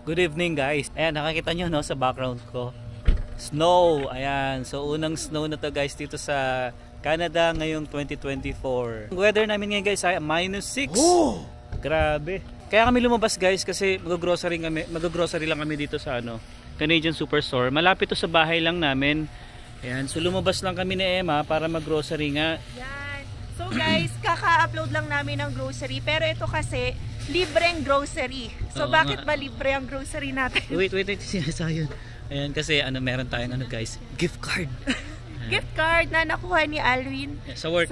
Good evening guys. Ayan, nakakita nyo no, sa background ko. Snow. Ayan. So unang snow na to guys dito sa Canada ngayong 2024. Ang weather namin ngayon guys ay -6. Oh! Grabe. Kaya kami lumabas guys kasi mag-grocery lang kami dito sa Canadian Superstore. Malapit to sa bahay lang namin. Ayan. So lumabas lang kami ni Emma para mag-grocery nga. Yan. So guys, kaka-upload lang namin ng grocery. Pero ito kasi libreng grocery. So bakit ba libre ang grocery natin? Wait, sinasayon. Ayan kasi meron tayong guys, gift card. Gift card na nakuha ni Alwin sa work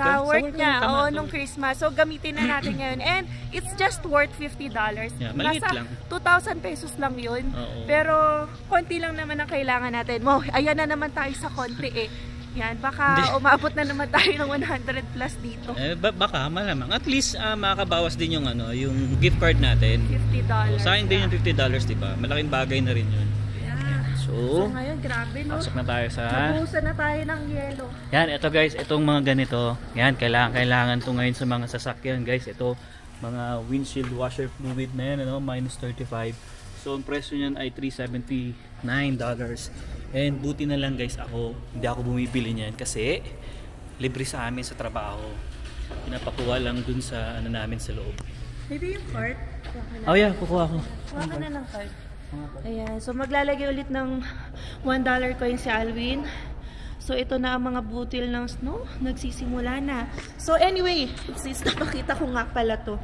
niya nung Christmas. So gamitin na natin ngayon. And it's just worth $50. Yeah, maliit Nasa lang. 2,000 pesos lang yun. Oo. Pero konti lang naman ang kailangan natin. Ayan na naman tayo sa konti eh. Yan, baka umabot na naman tayo ng 100 plus dito. Baka malamang. At least makakabawas din yung yung gift card natin. $50. So, sa akin din yung $50, di ba? Malaking bagay na rin yun. Yeah. So ngayon, grabe no? Pasok na tayo sa... Nabuhusan na tayo ng yelo. Yan, ito guys, itong mga ganito. Yan, kailangan to ngayon sa mga sasakyan guys. Ito, mga windshield washer fluid na yan, -35. So, ang presyo niyan ay $379. And buti na lang guys, hindi ako bumibili niyan kasi libre sa amin sa trabaho. Pinapakuha lang dun sa namin sa loob. Maybe yung cart? Oh yeah, kukuha ko. Kuha ka na ng cart. Ayan, so maglalagay ulit ng $1 coin si Alwin. So ito na ang mga butil ng snow, nagsisimula na. So anyway, sis, napakita ko nga pala to.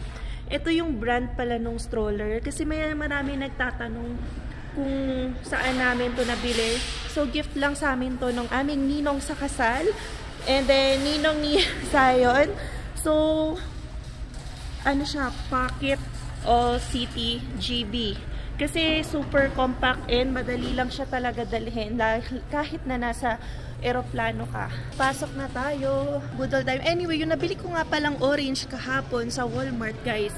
Ito yung brand pala nung stroller kasi marami nagtatanong kung saan namin to nabili. So gift lang sa amin to nung aming ninong sa kasal. And then ninong ni Zion. So siya, Pocket All City GB. Kasi super compact and madali lang siya talaga dalhin kahit na nasa eroplano ka. Pasok na tayo. Good old time. Anyway, yung nabili ko nga palang orange kahapon sa Walmart, guys.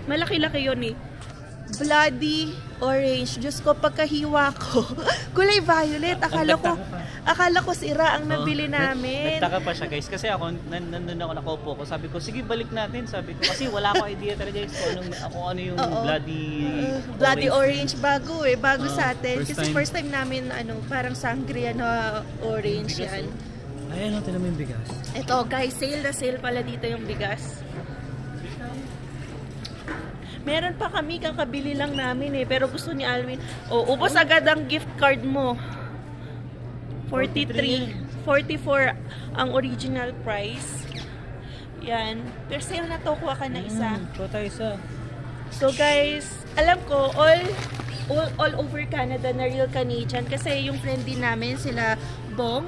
Malaki-laki yun eh. Bloody orange. Diyos ko, pagkahiwa ko. Kulay violet. Akala ko sira ang nabili namin. Nagtaka pa siya guys. Kasi ako, nandun ako nakaupo ko. Sabi ko, sige balik natin. Sabi ko, kasi wala akong idea talaga guys kung ano yung bloody orange. Bago sa atin. Kasi first time namin parang sangria na orange yan. Ayan, natin naman yung bigas. Ito guys, sale na sale pala dito yung bigas. Meron pa kami, kakabili lang namin eh. Pero gusto ni Alwin, ubos agad ang gift card mo. 44 ang original price. Yan. Pero sale na to, kuha ka na isa. Kuha tayo isa. So guys, alam ko, all over Canada na real Canadian. Kasi yung friend din namin, sila Bong.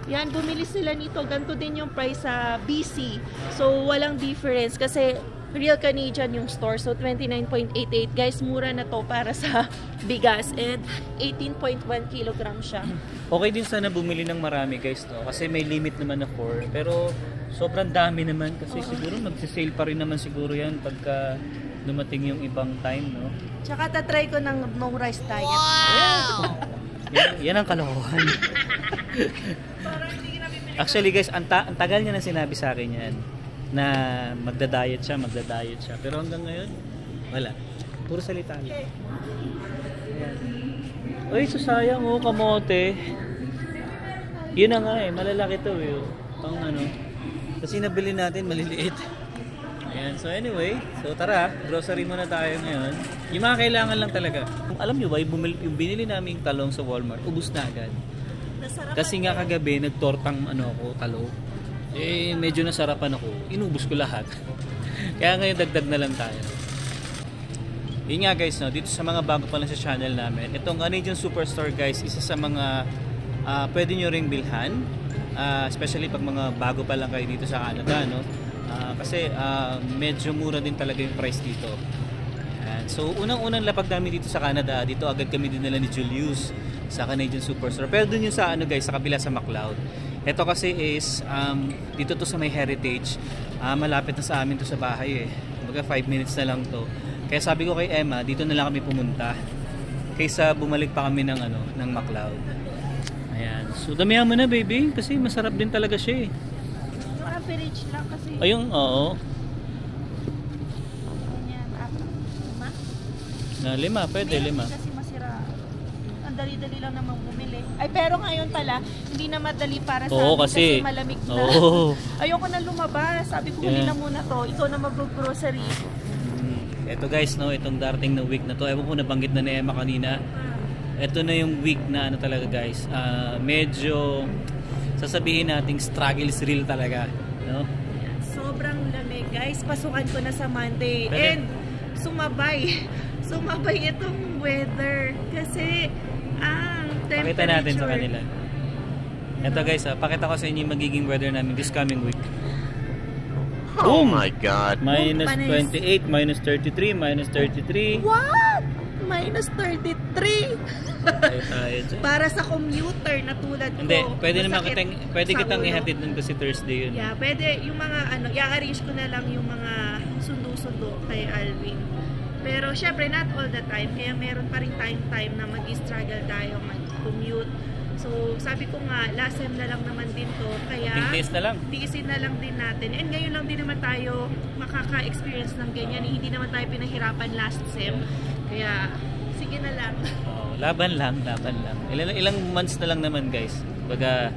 Yan, bumili sila nito. Ganito din yung price sa BC. So, walang difference. Kasi real Canadian yung store. So, 29.88. Guys, mura na to para sa bigas. And 18.1 kilogram siya. Okay din sana bumili ng marami guys, no? Kasi may limit naman na 4. Pero, sobrang dami naman. Kasi siguro magsisale pa rin naman siguro yan pagka dumating yung ibang time, no? Tsaka tatry ko ng no rice diet. Wow! Yan ang kalokohan. Actually guys, ang tagal niya na sinabi sa akin yan. Na magda-diet siya. Pero hanggang ngayon, wala. Puro salita lang. Uy, sayang kamote. Yun na nga malalaki to eh. Kasi nabili natin maliliit. Ayan, so anyway, tara, grocery muna tayo ngayon. Yung mga kailangan lang talaga. Alam nyo ba, yung binili naming talong sa Walmart, ubus na agad. Kasi nga kagabi, nagtortang talong. Medyo nasarapan ako. Inubos ko lahat. Kaya ngayon dagdag na lang tayo. Yun nga guys, no, dito sa mga bago pa lang sa channel namin, itong Canadian Superstore guys, isa sa mga pwede nyo ring bilhan. Especially pag mga bago pa lang kayo dito sa Canada, no? Kasi medyo mura din talaga yung price dito. So unang-unang lapag namin dito sa Canada, dito agad kami dinala ni Julius sa Canadian Superstore. Pero dun yung sa guys, sa kabila sa McLeod. Ito kasi is dito to sa may Heritage. Malapit na sa amin to sa bahay eh. Kumbaga 5 minutes na lang to. Kaya sabi ko kay Emma, dito na lang kami pumunta. Kaysa bumalik pa kami ng ng McLeod. Ayan. So damihan mo na baby kasi masarap din talaga siya eh. Yung average lang kasi. Ayun, oo. Yan, 4, 5. Na 5, pwede 5. Kasi mas madali-dali lang naman bumili. Ay, pero ngayon pala, hindi na madali para sa Oo, amin kasi malamig na. Oo. Ayoko na lumabas. Sabi ko, huli na muna to. Ikaw na mag-grocery. Ito guys, no, itong darating na week na to, ewan ko nabanggit na ni Emma kanina. Ito na yung week na ano talaga guys, medyo sasabihin nating struggle is real talaga, no? Sobrang lamig guys, pasukan ko na sa Monday. Pwede. And sumabay itong weather kasi ang temperature. Pakita natin sa kanila. Ito guys, pakita ko sa inyo yung magiging weather namin this coming week. Oh my God. Minus 28, minus 33, minus 33. What? Minus 33. Tayo dyan. Para sa commuter na tulad ko. Hindi, pwede naman masakit pwede sa kitang ulo. ihatid nun kasi Thursday yun. Yeah, pwede yung mga i-arrange ko na lang yung mga sundo-sundo kay Alvin. Pero syempre not all the time, kaya meron pa rin time na mag-struggle tayo, mag-commute. So sabi ko nga, last sem na lang naman din to, kaya Tiis na lang. tiisin na lang din natin. And ngayon lang din naman tayo makaka-experience ng ganyan. Hindi naman tayo pinahirapan last sem. Kaya sige na lang. Laban lang. Ilang months na lang naman guys. Baga,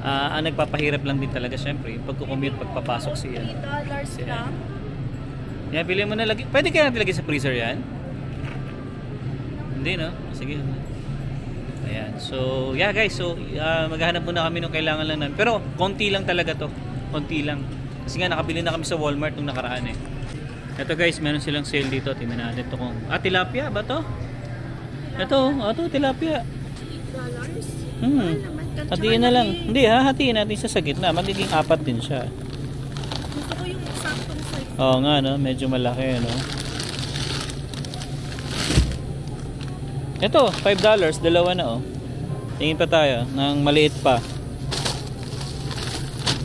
ang nagpapahirap lang din talaga syempre, yung pagkukommute, pagpapasok siya. $3 lang. Yan, pili mo na lagi. Pwede kaya natin lagay sa freezer yan? Hindi, no? Sige. Ayan. So, yeah guys. So, maghahanap muna kami nung kailangan lang namin. Pero, konti lang talaga to. Konti lang. Kasi nga, nakabili na kami sa Walmart nung nakaraan eh. Ito guys, meron silang sale dito. Tingnan natin ito kung... tilapia ba to? Ito, tilapia. $8? Hatiin na lang. Hindi ha, hatiin natin siya sa gitna. Magiging 4 din siya. Gusto ko yung saktong size. Oo nga, no? Medyo malaki, no? Ito, $5. Dalawa na, oh. Tingin pa tayo ng maliit pa.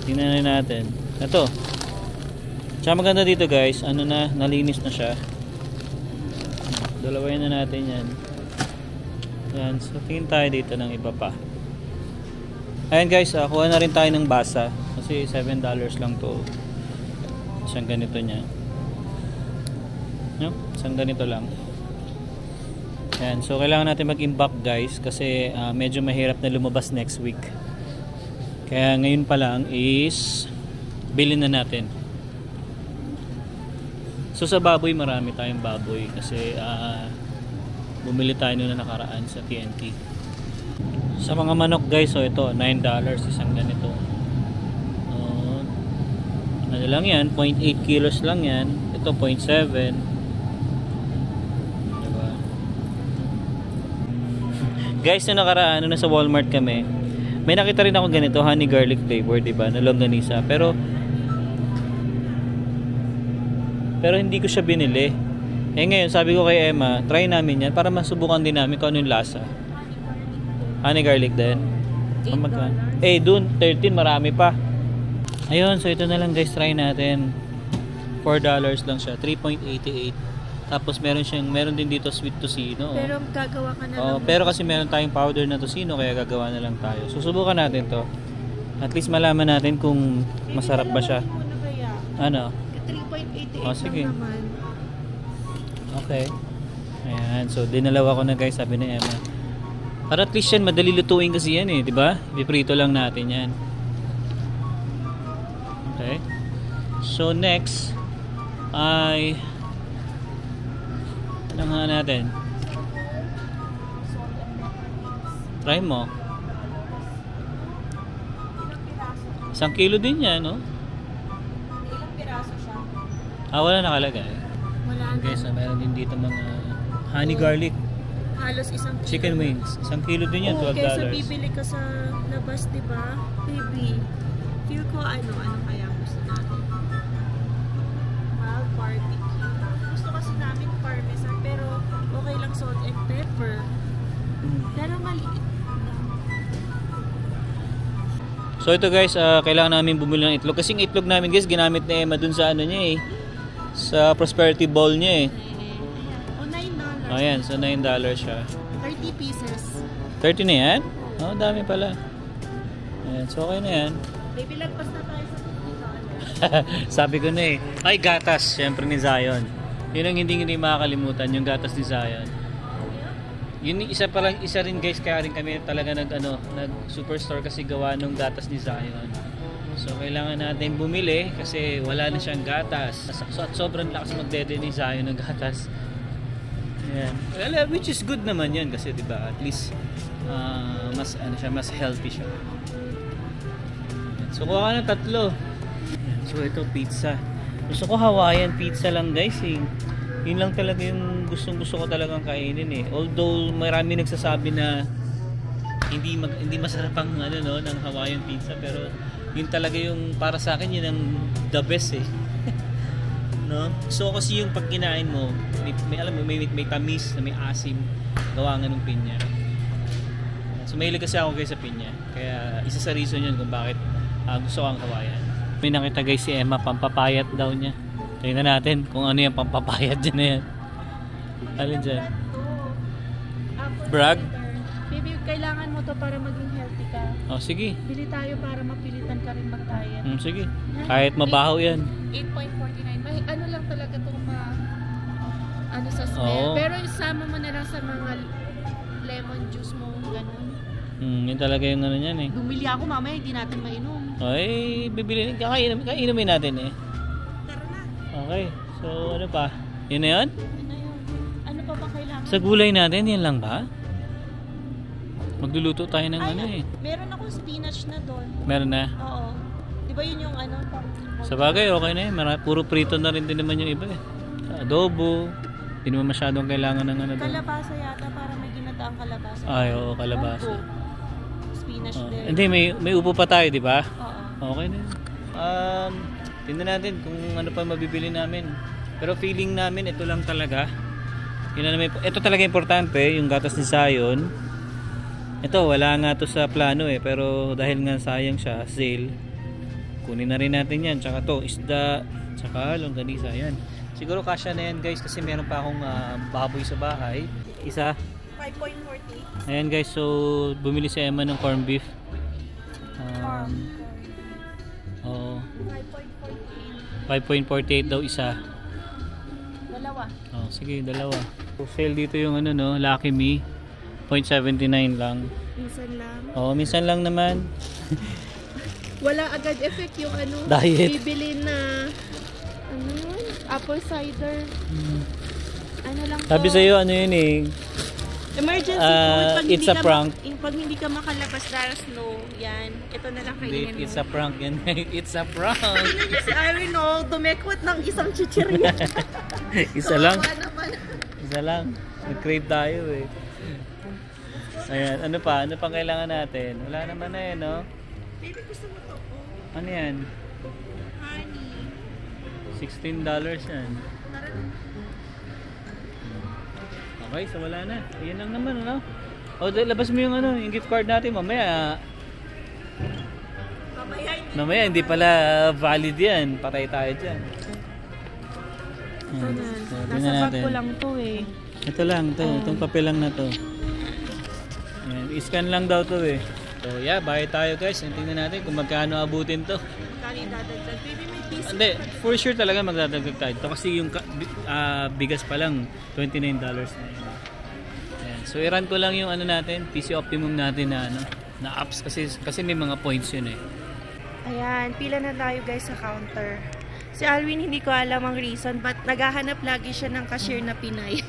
Tingnan na natin. Ito. Tsaka maganda dito, guys. Ano na, nalinis na siya. Dalawain na natin yan. Yan. So, tingin tayo dito ng iba pa. Ayan, guys. Kuha na rin tayo ng basa. Kasi $7 lang to. Isang ganito niya. No? Isang ganito lang. Ayan, so kailangan natin mag-imbak guys kasi medyo mahirap na lumabas next week. Kaya ngayon pa lang is bilhin na natin. So sa baboy, marami tayong baboy kasi bumili tayo noon na nakaraan sa TNT. Sa mga manok guys, so ito $9 isang ganito. Ano lang yan, 0.8 kilos lang yan. Ito 0.7. Guys, nung nakaraan, nasa Walmart kami, may nakita rin ako ganito, honey garlic flavor, diba? Na longganisa. Pero hindi ko siya binili. Eh ngayon, sabi ko kay Emma, try namin yan para masubukan din namin kung ano yung lasa. Honey garlic din. $8. Dun, 13, marami pa. Ayun, so ito na lang guys, try natin. $4 lang siya, 3.88. Tapos meron din dito sweet tocino. Pero gagawa ka na lang. Pero kasi meron tayong powder na tocino kaya gagawa na lang tayo. Susubukan natin to. At least malaman natin kung masarap ba siya. Ano? 3.88 sige. lang naman. Okay. Ayan. So dinalawa ko na guys, sabi ni Emma. Para at least yan, madali lutuin kasi yan eh. Diba? Ipiprito lang natin yan. Okay. So next ay... Ano nga natin? Try mo. 1 kilo din yan, no? Ilang piraso siya? Wala nakalagay. Wala na. Okay, so meron din dito mga honey garlic Halos 1 kilo. chicken wings. 1 kilo din yan, $12. Kaysa bibili ka sa labas, diba? Baby, feel ko ano kaya gusto natin? Mild barbecue. Gusto kasi namin parmesan, pero okay lang salt and pepper. Pero maliit. So ito guys, kailangan namin bumili ng itlog. Kasi yung itlog namin guys, ginamit ni Emma dun sa ano niya eh. Sa prosperity bowl niya eh. O $9. Ayan, so $9 siya. 30 pieces. 30 na yan? Oh, dami pala. Ayan, so okay na yan. Baby, lagpas na tayo sa Sabi ko na eh. Ay, gatas. Siyempre ni Zion. Yun ang hindi makakalimutan, yung gatas ni Zion. Yun isa rin guys, kaya rin kami talaga nag superstore kasi gawa nung gatas ni Zion. So kailangan natin bumili kasi wala na siyang gatas. So, at sobrang lakas magdede ni Zion ng gatas. Ayan. Well, which is good naman 'yan kasi 'di ba? At least mas mas healthy siya. So kuha ka ng 3. Ayan. So ito pizza. Gusto ko Hawaiian pizza lang guys eh. Yun lang talaga yung gusto ko talagang kainin eh. Although marami nagsasabi na hindi masarap ang ng Hawaiian pizza, pero yun talaga yung para sa akin yun ang the best eh. No? So kasi yung pag kinain mo, may tamis, may asim, gawa nga ng pinya. So mahilig kasi ako guys sa pinya. Kaya isa sa reason yun kung bakit gusto ko ang Hawaiian. May nakita guys si Emma, pampapayat daw niya. Tingnan natin kung ano yung pampapayat dyan na yan. Alin dyan? Brag? Baby, kailangan mo to para maging healthy ka. Oh, sige. Bili tayo para mapilitan ka rin magdiet. Sige. Kahit mabaho yan. 8.49. May ano lang talaga itong sa smell. Oo. Pero isama mo na lang sa mga lemon juice mo, ganun. Yun talaga yung ano yan eh. Bumili ako mamaya, hindi natin mainom. Ay, bibili. Kainumin natin eh. Tara na. Okay. So, ano pa? Yun na yun? Yun na yun. Ano pa ba kailangan? Sa gulay natin, yan lang ba? Magluluto tayo ng Meron akong spinach na doon. Meron na? Oo. Di ba yun yung Sa bagay, okay na yun. Puro prito na rin din naman yung iba eh. Adobo. Hindi naman masyadong kailangan ng doon. Kalabasa yata para may ginataang kalabasa. Ay, oo, kalabasa. Upo. Spinach din. Hindi, may upo pa tayo, di ba? Oo. Okay na yun. Tingnan natin kung ano pa mabibili namin. Pero feeling namin, ito lang talaga. Ito talaga importante, yung gatas ni Zion. Ito, wala nga to sa plano eh. Pero dahil nga sayang siya, sale. Kunin na rin natin yan. Tsaka to, isda. Tsaka longganisa. Yan. Siguro kasya na yan guys kasi meron pa akong baboy sa bahay. Isa. 5.40. Ayan guys, so bumili si Emma ng corned beef. Oh. 5.48 daw isa. Dalawa. Oh, sige, dalawa. So, sale dito yung Lucky Me. 0.79 lang. Minsan lang. Oh, minsan lang naman. Wala agad effect yung Diet. bibili na apple cider. Ano lang to? Sabi sa'yo, yun eh. Emergency food. Pag it's a prank. Pag hindi ka makalabas dahil snow, yan. Ito na lang kainin mo. It's a prank yan. It's a prank. Tingnan niyo si Irene, dumekwat ng isang chichirya. Isa lang. Naman. Isa lang. Nag-crave tayo eh. Ayan, ano pa kailangan natin? Wala naman na eh, no? Baby, gusto mo to? Ano yan? Honey. $16 yan. Okay, so wala na. Ayan lang naman, ano? O, labas mo yung yung gift card natin. Mamaya, hindi pala valid yan. Patay tayo dyan. Ito na. So, Nasa bag ko lang to eh. Ito lang, itong papel lang na to. Ayan, i-scan lang daw to eh. So yeah, bayad tayo guys. Tingnan natin kung magkano abutin to. Magkano dadagdag? Baby, may piso. Hindi, for sure talaga magdadagdag tayo. Ito kasi yung bigas pa lang, $29 na yun. Ayan. So i-run ko lang yung natin, PC Optimum natin na apps kasi may mga points yun eh. Ayan, pila na tayo guys sa counter. Si Alwin, hindi ko alam ang reason, but naghahanap lagi siya ng cashier na Pinay.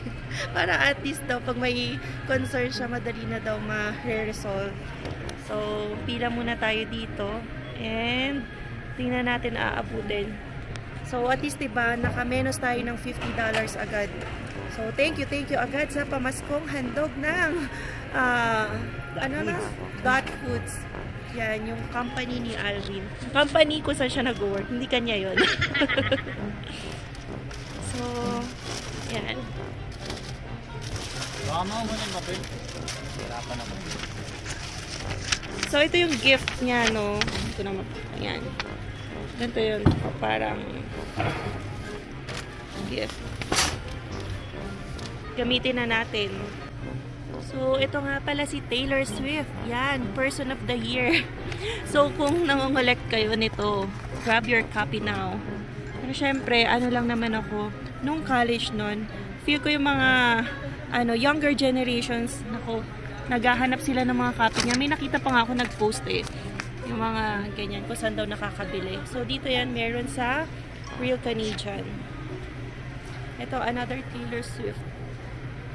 Para at least daw, pag may concern siya, madali na daw ma-resolve. So, pila muna tayo dito. And, tingnan natin aabutin. So, at least diba, nakamenos tayo ng $50 agad. So, thank you agad sa pamaskong handog ng Dot Foods. Yan, yung company ni Alvin. Company ko saan siya nag-work. Hindi kanya yun. So, yan. Baka mo muna mapil. Hirapan ako. So, ito yung gift niya, no? Ito na yan. Ganito yun. Parang gift. Gamitin na natin. So, ito nga pala si Taylor Swift. Yan, Person of the Year. So, kung nangongolekt kayo nito, grab your copy now. Pero syempre, ano lang naman ako, nung college nun, feel ko yung mga younger generations, nako, naghahanap sila ng mga copy niya. May nakita pa nga ako nag-post eh. Yung mga ganyan, kung saan daw nakakabili. So, dito yan, meron sa Real Canadian. Ito, another Taylor Swift.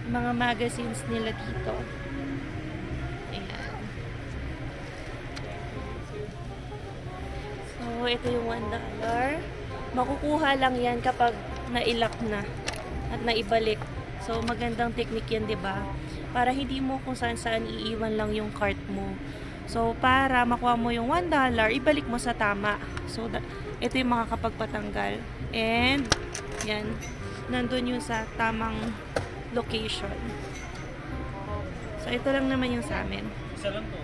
Mga magazines nila dito. Ayan. So, ito yung $1. Makukuha lang yan kapag nailak na at naibalik. So, magandang technique yan, diba? Para hindi mo kung saan-saan iiwan lang yung cart mo. So, para makuha mo yung $1, ibalik mo sa tama. So, ito yung makakapagpatanggal. And, yan. Nandun yun sa tamang location. So, ito lang naman yung sa amin. Isa lang to.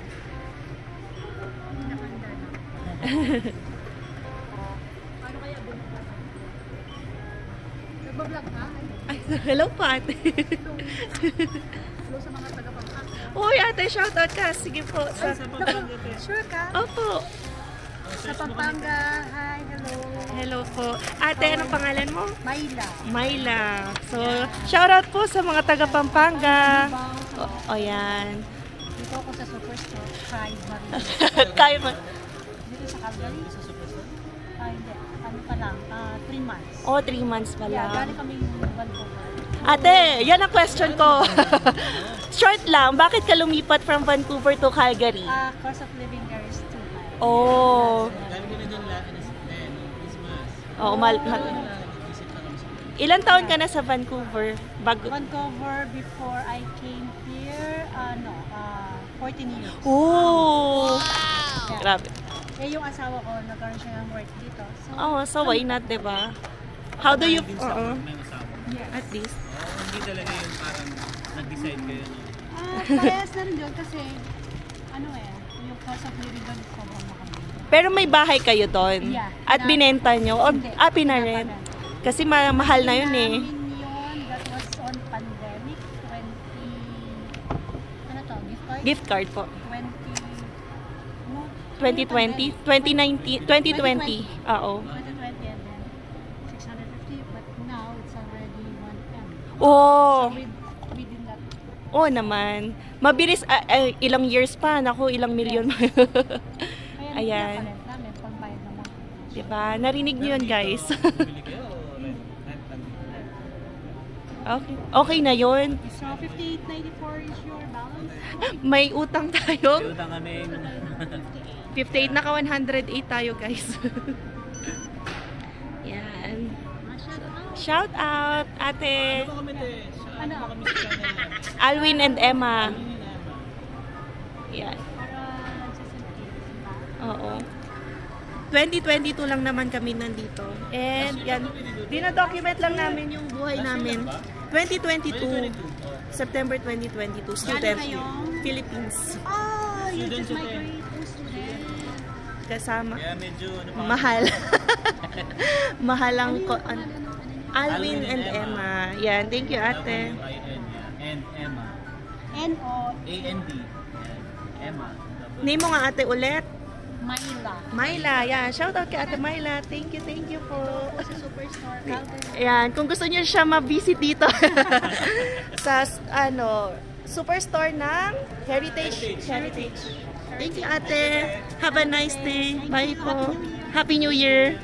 Nagbablog ka? Ay, hello po ate. Hello sa mga taga-Pampanga. Uy ate, shoutout ka. Sige po. Sure ka? Opo. Sa Pampanga. Hi, hello. Hello po. Ate, anong pangalan mo? Mayla. Myla. So, shoutout po sa mga taga Pampanga. O yan. Dito ako sa Superstore. Hi, Maria. Kaya mo. Dito sa Calgary. Hindi. Ano pa lang? 3 months. Oh, 3 months pa Yeah, lang. galing kami yung Vancouver. Ate, yan ang question ko. Short lang, bakit ka lumipat from Vancouver to Calgary? Cost of living there is too high. Oh. Dami ko na dyan Christmas. Oh, ilan taon ka na sa Vancouver? Vancouver before I came here, 14 years. Oh. Yeah. Grabe. Eh, yung asawa ko, nagkaroon siya ng work dito. So, So why not, diba? How do you... May asawa. yes. At least. Hindi talaga yung parang nag-decide kayo. Parehas na rin doon kasi, yung cost of living doon sobrang makabili. Pero may bahay kayo doon? Yeah. At binenta nyo? O, Hindi. pinarent? Kasi mahal na yun eh. Namin yun, that was on pandemic, 20, Gift card po. 20, 2020? 2020. Oo. 2020 and then 650, but now it's already 1M. Oh. So within that, Oo naman. Mabilis, ilang years pa. Naku, ilang milyon. kaya Ayan. pinapalit namin, pangbayad ng mga. Diba? Narinig nyo yun, guys. Bili kayo o Okay. Okay na yun. So 58.94 is your balance? May utang tayo. utang kami. 58, naka 108 tayo, guys. Yan. Shout out, ate. Ano kami te? Ano? Kami sa channel. Alwin and Emma. Yan. Para sa diba? Oo. 2022 lang naman kami nandito. And yan, dinadocument lang namin yung buhay namin. 2022, September 2022, student, Philippines. Oh, you Student just siya, migrated student. Kasama. Kaya medyo Mahal. Mahal ang Alwin and Emma. Yan, thank you ate. And Emma. N-O, A-N-D. Emma. Name mo nga ate ulit. Mayla. Myla, yan. Shoutout kay ate Myla. Thank you po. Sa Superstore, Calgary. Ayan, kung gusto niyo siya ma-visit dito sa Superstore ng Heritage. Thank you ate. Have a nice day. Bye po. Happy New Year.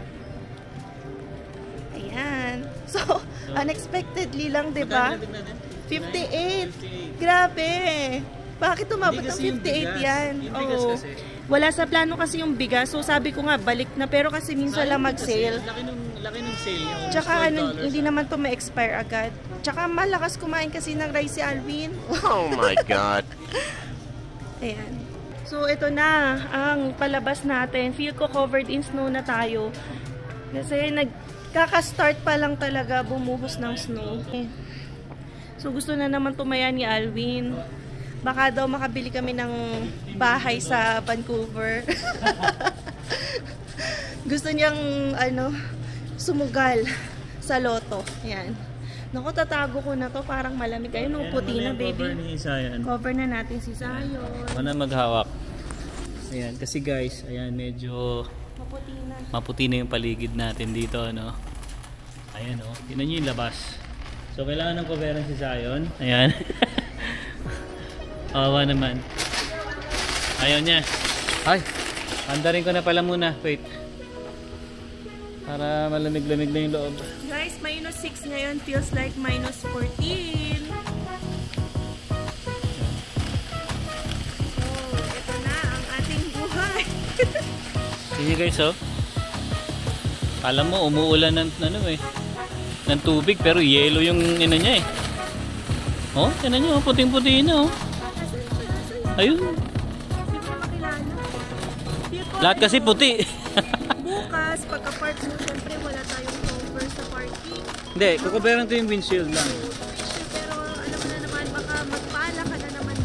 Ayan. So, unexpectedly lang, 'di ba? 58. Grabe. Bakit umabot ng 58 yan? Oo. Wala sa plano kasi yung bigas. So sabi ko nga, balik na. Pero kasi minsan lang mag-sale. Laki nung sale niya. Tsaka hindi naman to ma-expire agad. Tsaka malakas kumain kasi ng rice si Alvin. Oh my God. Ayan. So ito na ang palabas natin. Feel ko covered in snow na tayo. Kasi nagkaka-start pa lang talaga bumuhos ng snow. So gusto na naman tumaya ni Alvin. Baka daw makabili kami ng bahay sa Vancouver. Gusto niyang sumugal sa loto. Ayan. Naku, tatago ko na to. Parang malamig. Ayun, nung puti na, baby. Cover na natin si Sayon. Ako na maghawak. Ayan, kasi guys, ayan, medyo maputi na yung paligid natin dito, ano. Ayan, oh. Tingnan niyo yung labas. So, kailangan ng coverage si Zion. Ayan. Awa naman. Ayaw niya. Ay! Andarin ko na pala muna. Wait. Para malamig-lamig na yung loob. Guys, -6 ngayon feels like -14. So, ito na ang ating buhay. Sige guys, oh. Alam mo, umuulan ng ng tubig pero yellow yung ina niya eh. Oh, ina niya, puting-puti na oh. Ayun. Hindi ko na makilala. Lahat kasi puti. Bukas, pagka-park mo, syempre wala tayong cover sa parking. Hindi, kukuberan to yung windshield lang. Pero alam mo na naman, baka magpala ka na naman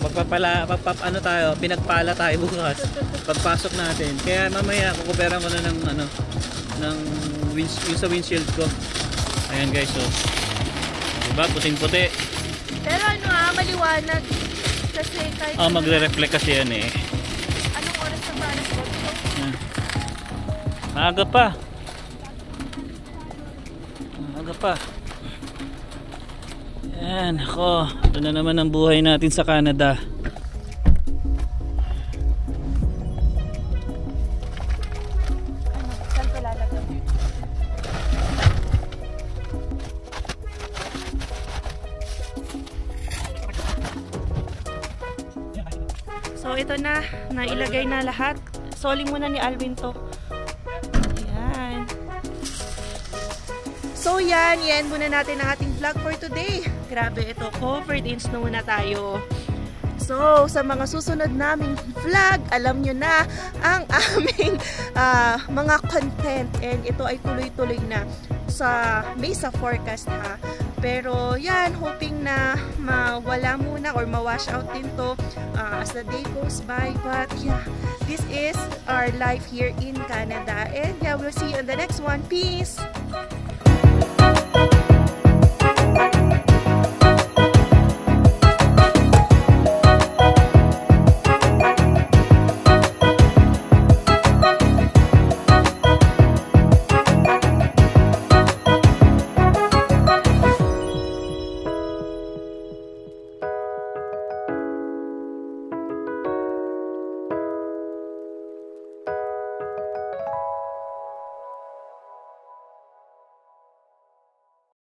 bukas. Ano tayo, pinagpala tayo bukas. Pagpasok natin. Kaya mamaya kukuberan ko na ng ng yung sa windshield ko. Ayan guys, so. Diba, puting-puti. Pero maliwanag. Kasi kahit... Magre-reflect kasi yan eh. Anong oras na ba? Alas 8? Maaga pa. Maaga pa. Yan, ako. Ito na naman ang buhay natin sa Canada. Saan ko lalagyan? So ito na, nailagay na lahat. Soli muna ni Alvin to. Ayan. So yan muna natin ang ating vlog for today. Grabe ito, covered in snow na tayo. So sa mga susunod naming vlog, alam nyo na ang aming mga content. And ito ay tuloy-tuloy na sa Mesa forecast ha. Pero yan, hoping na mawala muna or ma-wash out din to as the day goes by. But yeah, this is our life here in Canada. And yeah, we'll see you on the next one. Peace!